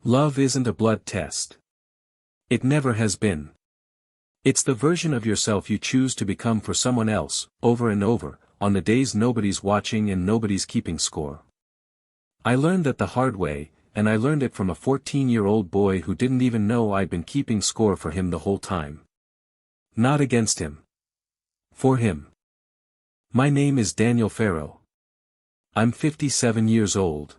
Love isn't a blood test. It never has been. It's the version of yourself you choose to become for someone else, over and over, on the days nobody's watching and nobody's keeping score. I learned that the hard way, and I learned it from a 14-year-old boy who didn't even know I'd been keeping score for him the whole time. Not against him. For him. My name is Daniel Farrow. I'm 57 years old.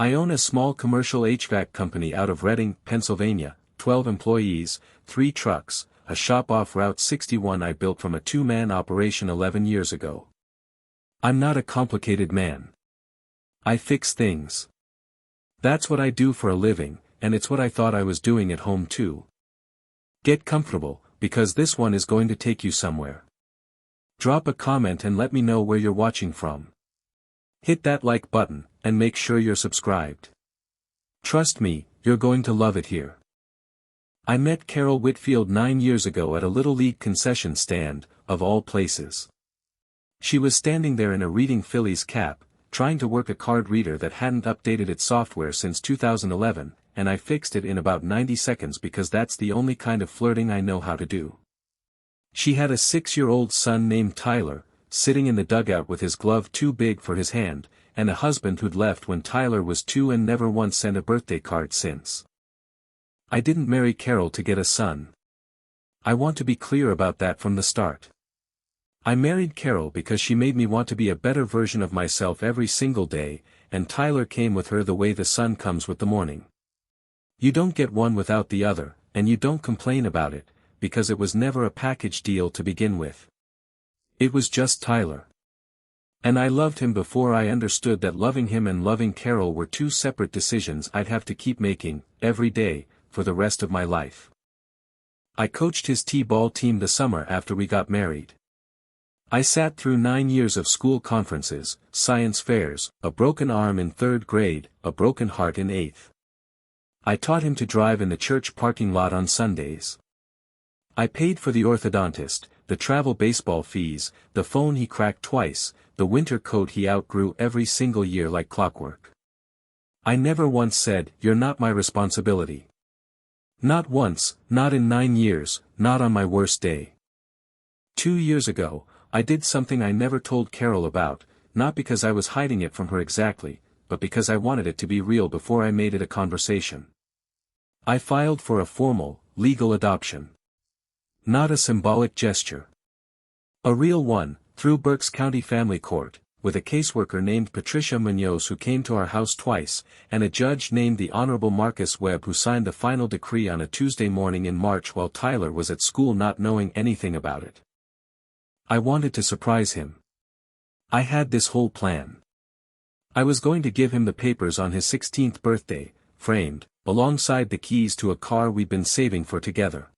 I own a small commercial HVAC company out of Reading, Pennsylvania, 12 employees, 3 trucks, a shop off Route 61 I built from a 2-man operation 11 years ago. I'm not a complicated man. I fix things. That's what I do for a living, and it's what I thought I was doing at home too. Get comfortable, because this one is going to take you somewhere. Drop a comment and let me know where you're watching from. Hit that like button, and make sure you're subscribed. Trust me, you're going to love it here. I met Carol Whitfield 9 years ago at a Little League concession stand, of all places. She was standing there in a Reading Phillies cap, trying to work a card reader that hadn't updated its software since 2011, and I fixed it in about 90 seconds because that's the only kind of flirting I know how to do. She had a 6-year-old son named Tyler, sitting in the dugout with his glove too big for his hand, and a husband who'd left when Tyler was 2 and never once sent a birthday card since. I didn't marry Carol to get a son. I want to be clear about that from the start. I married Carol because she made me want to be a better version of myself every single day, and Tyler came with her the way the sun comes with the morning. You don't get one without the other, and you don't complain about it, because it was never a package deal to begin with. It was just Tyler. And I loved him before I understood that loving him and loving Carol were 2 separate decisions I'd have to keep making, every day, for the rest of my life. I coached his T-ball team the summer after we got married. I sat through 9 years of school conferences, science fairs, a broken arm in 3rd grade, a broken heart in 8th. I taught him to drive in the church parking lot on Sundays. I paid for the orthodontist, the travel baseball fees, the phone he cracked twice, the winter coat he outgrew every single year like clockwork. I never once said, "You're not my responsibility." Not once, not in 9 years, not on my worst day. 2 years ago, I did something I never told Carol about, not because I was hiding it from her exactly, but because I wanted it to be real before I made it a conversation. I filed for a formal, legal adoption. Not a symbolic gesture. A real one, through Berks County Family Court, with a caseworker named Patricia Munoz who came to our house twice, and a judge named the Honorable Marcus Webb who signed the final decree on a Tuesday morning in March while Tyler was at school not knowing anything about it. I wanted to surprise him. I had this whole plan. I was going to give him the papers on his 16th birthday, framed, alongside the keys to a car we'd been saving for together.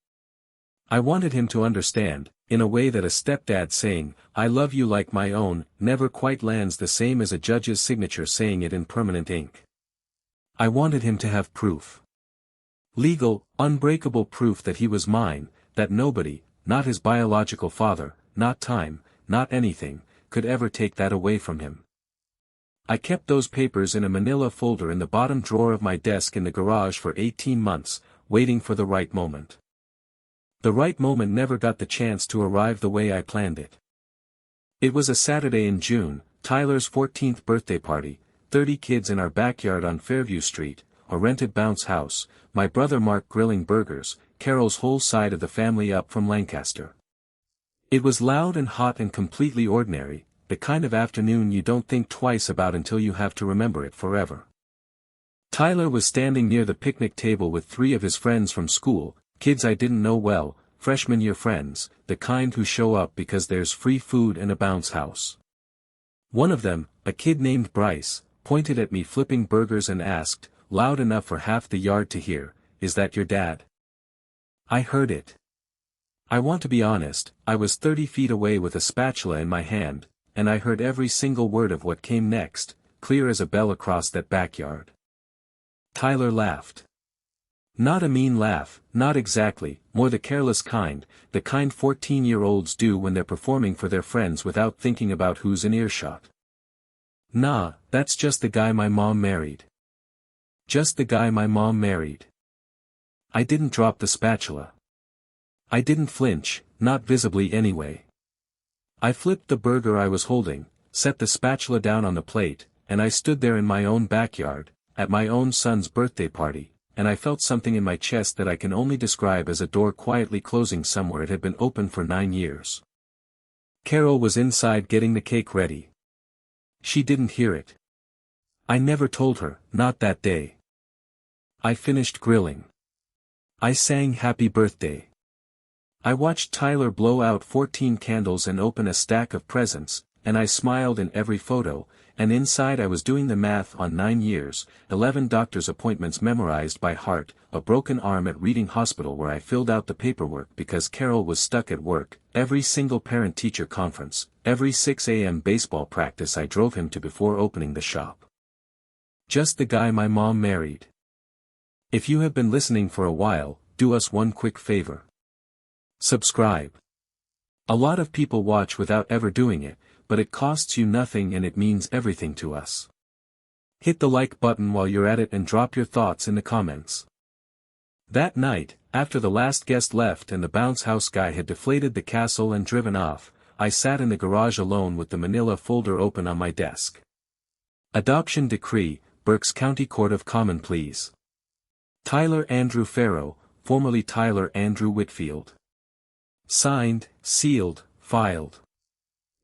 I wanted him to understand, in a way that a stepdad saying, "I love you like my own," never quite lands the same as a judge's signature saying it in permanent ink. I wanted him to have proof. Legal, unbreakable proof that he was mine, that nobody, not his biological father, not time, not anything, could ever take that away from him. I kept those papers in a manila folder in the bottom drawer of my desk in the garage for 18 months, waiting for the right moment. The right moment never got the chance to arrive the way I planned it. It was a Saturday in June, Tyler's 14th birthday party, 30 kids in our backyard on Fairview Street, a rented bounce house, my brother Mark grilling burgers, Carol's whole side of the family up from Lancaster. It was loud and hot and completely ordinary, the kind of afternoon you don't think twice about until you have to remember it forever. Tyler was standing near the picnic table with 3 of his friends from school, kids I didn't know well, freshman year friends, the kind who show up because there's free food and a bounce house. One of them, a kid named Bryce, pointed at me flipping burgers and asked, loud enough for half the yard to hear, "Is that your dad?" I heard it. I want to be honest, I was 30 feet away with a spatula in my hand, and I heard every single word of what came next, clear as a bell across that backyard. Tyler laughed. Not a mean laugh, not exactly, more the careless kind, the kind 14-year-olds do when they're performing for their friends without thinking about who's in earshot. "Nah, that's just the guy my mom married." Just the guy my mom married. I didn't drop the spatula. I didn't flinch, not visibly anyway. I flipped the burger I was holding, set the spatula down on the plate, and I stood there in my own backyard, at my own son's birthday party, and I felt something in my chest that I can only describe as a door quietly closing somewhere it had been open for 9 years. Carol was inside getting the cake ready. She didn't hear it. I never told her, not that day. I finished grilling. I sang happy birthday. I watched Tyler blow out 14 candles and open a stack of presents, and I smiled in every photo, and inside I was doing the math on 9 years, 11 doctor's appointments memorized by heart, a broken arm at Reading Hospital where I filled out the paperwork because Carol was stuck at work, every single parent-teacher conference, every 6 a.m. baseball practice I drove him to before opening the shop. Just the guy my mom married. If you have been listening for a while, do us one quick favor. Subscribe. A lot of people watch without ever doing it, but it costs you nothing and it means everything to us. Hit the like button while you're at it and drop your thoughts in the comments. That night, after the last guest left and the bounce house guy had deflated the castle and driven off, I sat in the garage alone with the manila folder open on my desk. Adoption Decree, Berks County Court of Common Pleas. Tyler Andrew Farrow, formerly Tyler Andrew Whitfield. Signed, sealed, filed.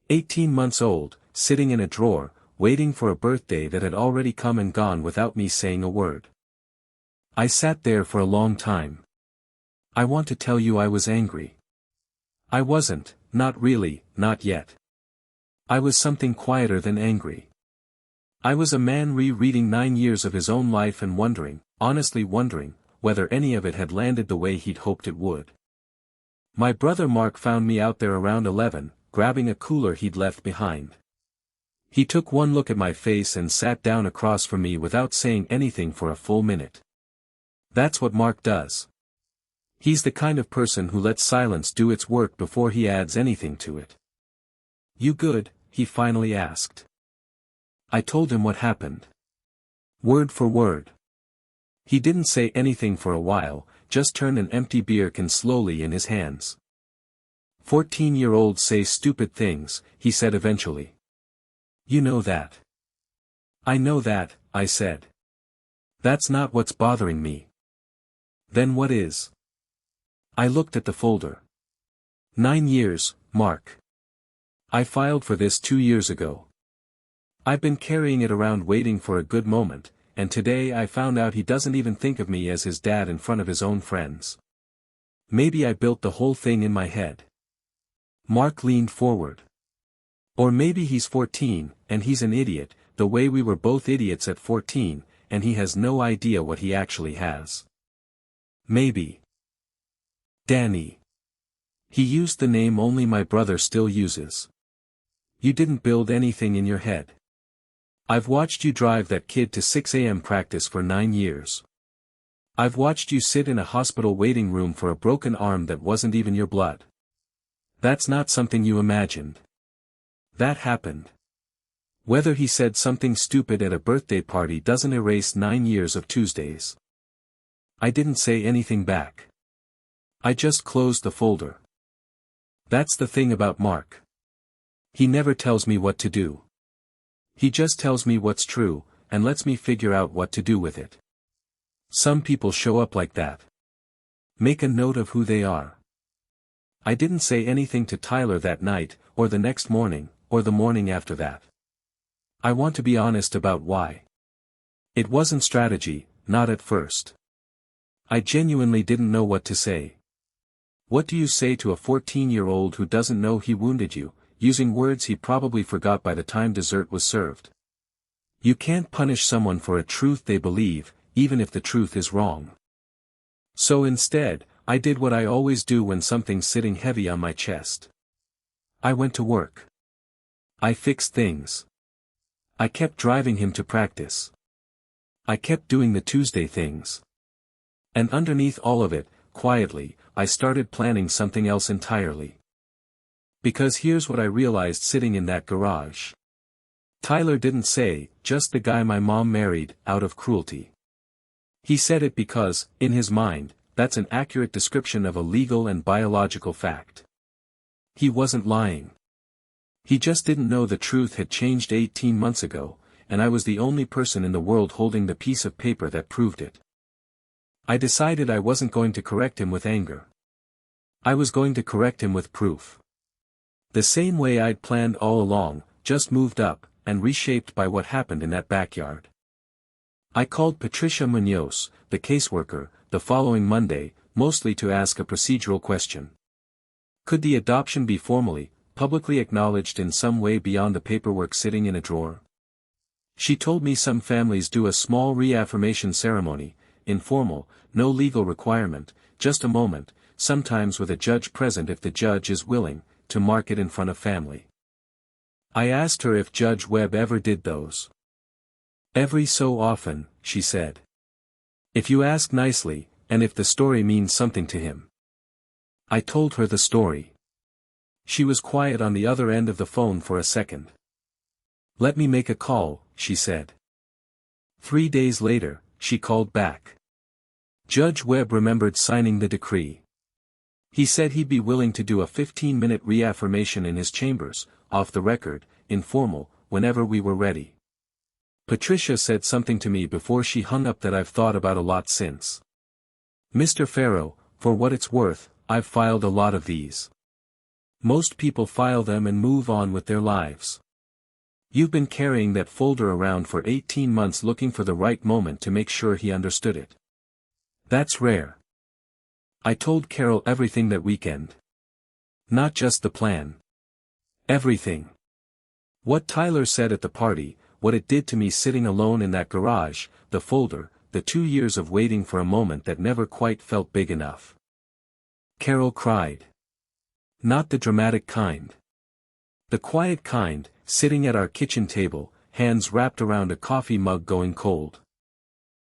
18 months old, sitting in a drawer, waiting for a birthday that had already come and gone without me saying a word. I sat there for a long time. I want to tell you I was angry. I wasn't, not really, not yet. I was something quieter than angry. I was a man rereading 9 years of his own life and wondering, honestly wondering, whether any of it had landed the way he'd hoped it would. My brother Mark found me out there around 11, grabbing a cooler he'd left behind. He took one look at my face and sat down across from me without saying anything for a full minute. That's what Mark does. He's the kind of person who lets silence do its work before he adds anything to it. "You good?" he finally asked. I told him what happened. Word for word. He didn't say anything for a while, just turned an empty beer can slowly in his hands. 14-year-olds say stupid things, he said eventually. You know that. I know that, I said. That's not what's bothering me. Then what is? I looked at the folder. 9 years, Mark. I filed for this 2 years ago. I've been carrying it around waiting for a good moment, and today I found out he doesn't even think of me as his dad in front of his own friends. Maybe I built the whole thing in my head. Mark leaned forward. Or maybe he's 14, and he's an idiot, the way we were both idiots at 14, and he has no idea what he actually has. Maybe. Danny. He used the name only my brother still uses. You didn't build anything in your head. I've watched you drive that kid to 6 a.m. practice for 9 years. I've watched you sit in a hospital waiting room for a broken arm that wasn't even your blood. That's not something you imagined. That happened. Whether he said something stupid at a birthday party doesn't erase 9 years of Tuesdays. I didn't say anything back. I just closed the folder. That's the thing about Mark. He never tells me what to do. He just tells me what's true, and lets me figure out what to do with it. Some people show up like that. Make a note of who they are. I didn't say anything to Tyler that night, or the next morning, or the morning after that. I want to be honest about why. It wasn't strategy, not at first. I genuinely didn't know what to say. What do you say to a 14-year-old who doesn't know he wounded you, using words he probably forgot by the time dessert was served? You can't punish someone for a truth they believe, even if the truth is wrong. So instead, I did what I always do when something's sitting heavy on my chest. I went to work. I fixed things. I kept driving him to practice. I kept doing the Tuesday things. And underneath all of it, quietly, I started planning something else entirely. Because here's what I realized sitting in that garage. Tyler didn't say, just the guy my mom married, out of cruelty. He said it because, in his mind, that's an accurate description of a legal and biological fact. He wasn't lying. He just didn't know the truth had changed 18 months ago, and I was the only person in the world holding the piece of paper that proved it. I decided I wasn't going to correct him with anger. I was going to correct him with proof. The same way I'd planned all along, just moved up, and reshaped by what happened in that backyard. I called Patricia Munoz, the caseworker, the following Monday, mostly to ask a procedural question. Could the adoption be formally, publicly acknowledged in some way beyond the paperwork sitting in a drawer? She told me some families do a small reaffirmation ceremony, informal, no legal requirement, just a moment, sometimes with a judge present if the judge is willing, to mark it in front of family. I asked her if Judge Webb ever did those. Every so often, she said. If you ask nicely, and if the story means something to him. I told her the story. She was quiet on the other end of the phone for a second. Let me make a call, she said. 3 days later, she called back. Judge Webb remembered signing the decree. He said he'd be willing to do a 15-minute reaffirmation in his chambers, off the record, informal, whenever we were ready. Patricia said something to me before she hung up that I've thought about a lot since. Mr. Farrow, for what it's worth, I've filed a lot of these. Most people file them and move on with their lives. You've been carrying that folder around for 18 months looking for the right moment to make sure he understood it. That's rare. I told Carol everything that weekend. Not just the plan. Everything. What Tyler said at the party, what it did to me sitting alone in that garage, the folder, the 2 years of waiting for a moment that never quite felt big enough. Carol cried. Not the dramatic kind. The quiet kind, sitting at our kitchen table, hands wrapped around a coffee mug going cold.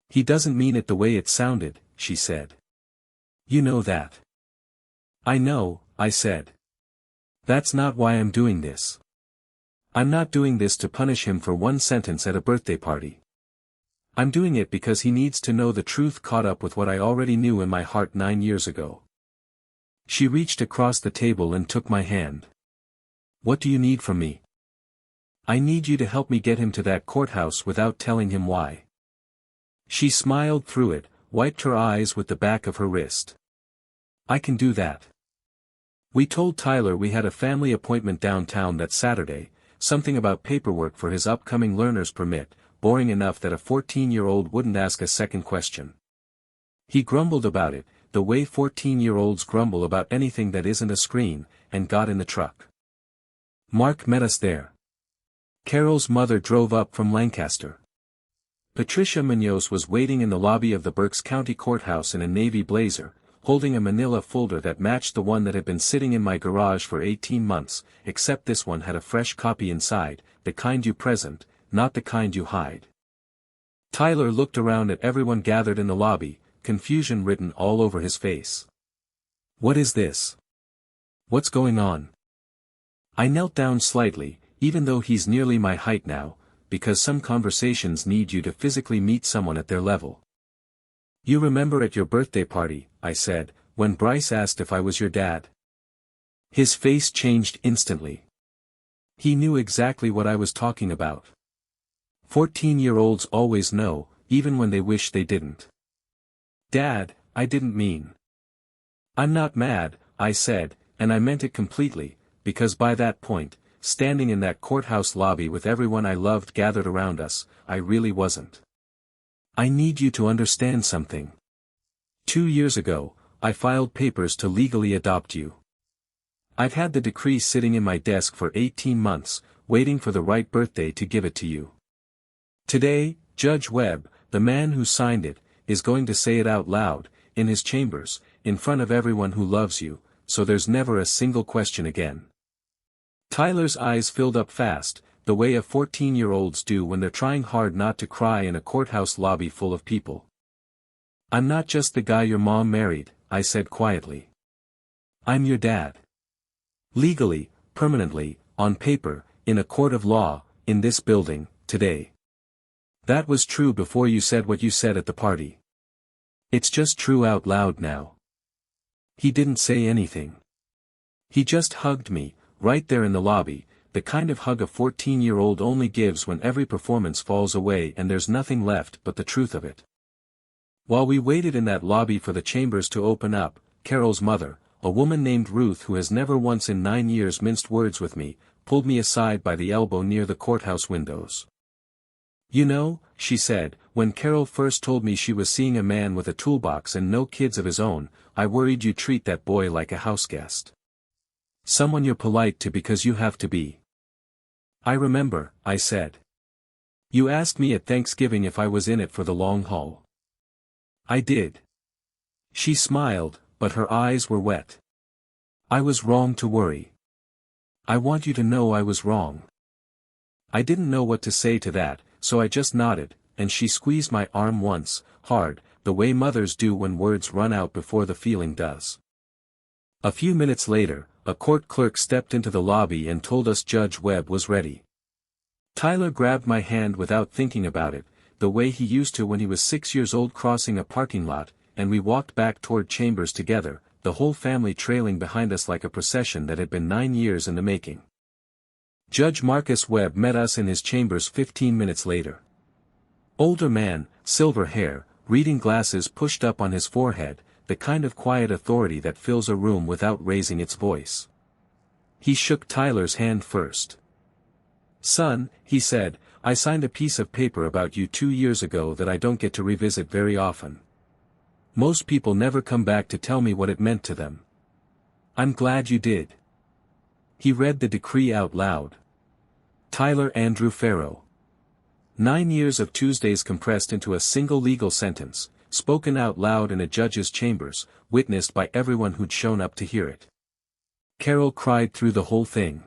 He doesn't mean it the way it sounded, she said. You know that. I know, I said. That's not why I'm doing this. I'm not doing this to punish him for one sentence at a birthday party. I'm doing it because he needs to know the truth caught up with what I already knew in my heart 9 years ago. She reached across the table and took my hand. What do you need from me? I need you to help me get him to that courthouse without telling him why. She smiled through it, wiped her eyes with the back of her wrist. I can do that. We told Tyler we had a family appointment downtown that Saturday, something about paperwork for his upcoming learner's permit, boring enough that a 14-year-old wouldn't ask a second question. He grumbled about it, the way 14-year-olds grumble about anything that isn't a screen, and got in the truck. Mark met us there. Carol's mother drove up from Lancaster. Patricia Munoz was waiting in the lobby of the Berks County Courthouse in a navy blazer, holding a manila folder that matched the one that had been sitting in my garage for 18 months, except this one had a fresh copy inside, the kind you present, not the kind you hide. Tyler looked around at everyone gathered in the lobby, confusion written all over his face. What is this? What's going on? I knelt down slightly, even though he's nearly my height now, because some conversations need you to physically meet someone at their level. You remember at your birthday party, I said, when Bryce asked if I was your dad? His face changed instantly. He knew exactly what I was talking about. 14-year-olds always know, even when they wish they didn't. Dad, I didn't mean. I'm not mad, I said, and I meant it completely, because by that point, standing in that courthouse lobby with everyone I loved gathered around us, I really wasn't. I need you to understand something. 2 years ago, I filed papers to legally adopt you. I've had the decree sitting in my desk for 18 months, waiting for the right birthday to give it to you. Today, Judge Webb, the man who signed it, is going to say it out loud, in his chambers, in front of everyone who loves you, so there's never a single question again. Tyler's eyes filled up fast, the way of 14-year-olds do when they're trying hard not to cry in a courthouse lobby full of people. I'm not just the guy your mom married, I said quietly. I'm your dad. Legally, permanently, on paper, in a court of law, in this building, today. That was true before you said what you said at the party. It's just true out loud now. He didn't say anything. He just hugged me, right there in the lobby, the kind of hug a 14-year-old only gives when every performance falls away and there's nothing left but the truth of it. While we waited in that lobby for the chambers to open up, Carol's mother, a woman named Ruth who has never once in 9 years minced words with me, pulled me aside by the elbow near the courthouse windows. "You know," she said, "when Carol first told me she was seeing a man with a toolbox and no kids of his own, I worried you'd treat that boy like a houseguest. Someone you're polite to because you have to be." "I remember," I said. "You asked me at Thanksgiving if I was in it for the long haul." "I did." She smiled, but her eyes were wet. "I was wrong to worry. I want you to know I was wrong." I didn't know what to say to that, so I just nodded, and she squeezed my arm once, hard, the way mothers do when words run out before the feeling does. A few minutes later, a court clerk stepped into the lobby and told us Judge Webb was ready. Tyler grabbed my hand without thinking about it, the way he used to when he was 6 years old crossing a parking lot, and we walked back toward chambers together, the whole family trailing behind us like a procession that had been 9 years in the making. Judge Marcus Webb met us in his chambers 15 minutes later. Older man, silver hair, reading glasses pushed up on his forehead, the kind of quiet authority that fills a room without raising its voice. He shook Tyler's hand first. "Son," he said, "I signed a piece of paper about you 2 years ago that I don't get to revisit very often. Most people never come back to tell me what it meant to them. I'm glad you did." He read the decree out loud. Tyler Andrew Farrow. 9 years of Tuesdays compressed into a single legal sentence, spoken out loud in a judge's chambers, witnessed by everyone who'd shown up to hear it. Carol cried through the whole thing.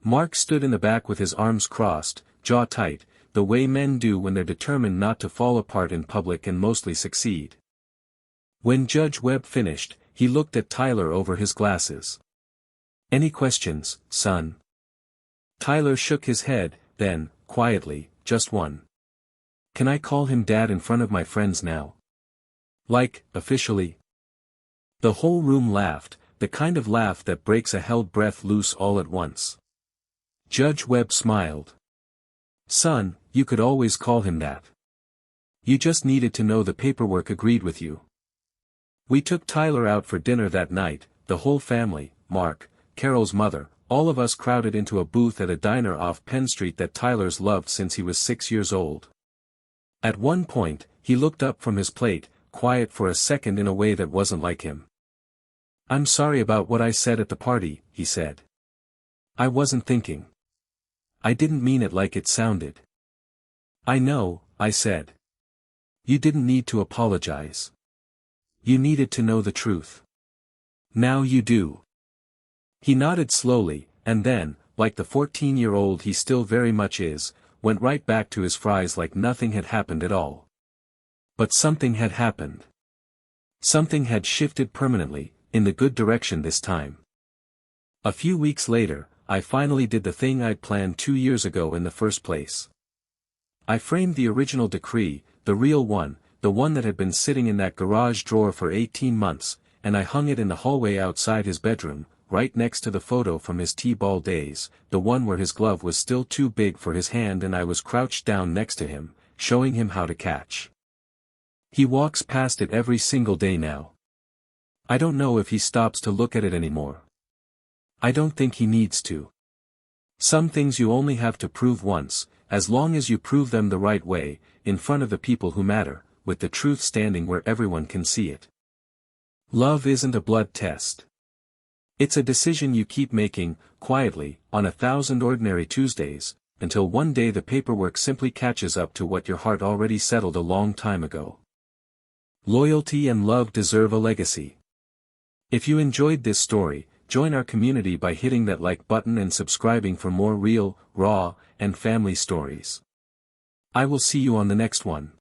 Mark stood in the back with his arms crossed, jaw tight, the way men do when they're determined not to fall apart in public and mostly succeed. When Judge Webb finished, he looked at Tyler over his glasses. "Any questions, son?" Tyler shook his head, then, quietly, "Just one. Can I call him Dad in front of my friends now? Like, officially?" The whole room laughed, the kind of laugh that breaks a held breath loose all at once. Judge Webb smiled. "Son, you could always call him that. You just needed to know the paperwork agreed with you." We took Tyler out for dinner that night, the whole family, Mark, Carol's mother, all of us crowded into a booth at a diner off Penn Street that Tyler's loved since he was 6 years old. At one point, he looked up from his plate, quiet for a second in a way that wasn't like him. "I'm sorry about what I said at the party," he said. "I wasn't thinking. I didn't mean it like it sounded." "I know," I said. "You didn't need to apologize. You needed to know the truth. Now you do." He nodded slowly, and then, like the 14-year-old he still very much is, went right back to his fries like nothing had happened at all. But something had happened. Something had shifted permanently, in the good direction this time. A few weeks later, I finally did the thing I'd planned 2 years ago in the first place. I framed the original decree, the real one, the one that had been sitting in that garage drawer for 18 months, and I hung it in the hallway outside his bedroom, right next to the photo from his T-ball days, the one where his glove was still too big for his hand and I was crouched down next to him, showing him how to catch. He walks past it every single day now. I don't know if he stops to look at it anymore. I don't think he needs to. Some things you only have to prove once, as long as you prove them the right way, in front of the people who matter, with the truth standing where everyone can see it. Love isn't a blood test. It's a decision you keep making, quietly, on 1,000 ordinary Tuesdays, until one day the paperwork simply catches up to what your heart already settled a long time ago. Loyalty and love deserve a legacy. If you enjoyed this story, join our community by hitting that like button and subscribing for more real, raw, and family stories. I will see you on the next one.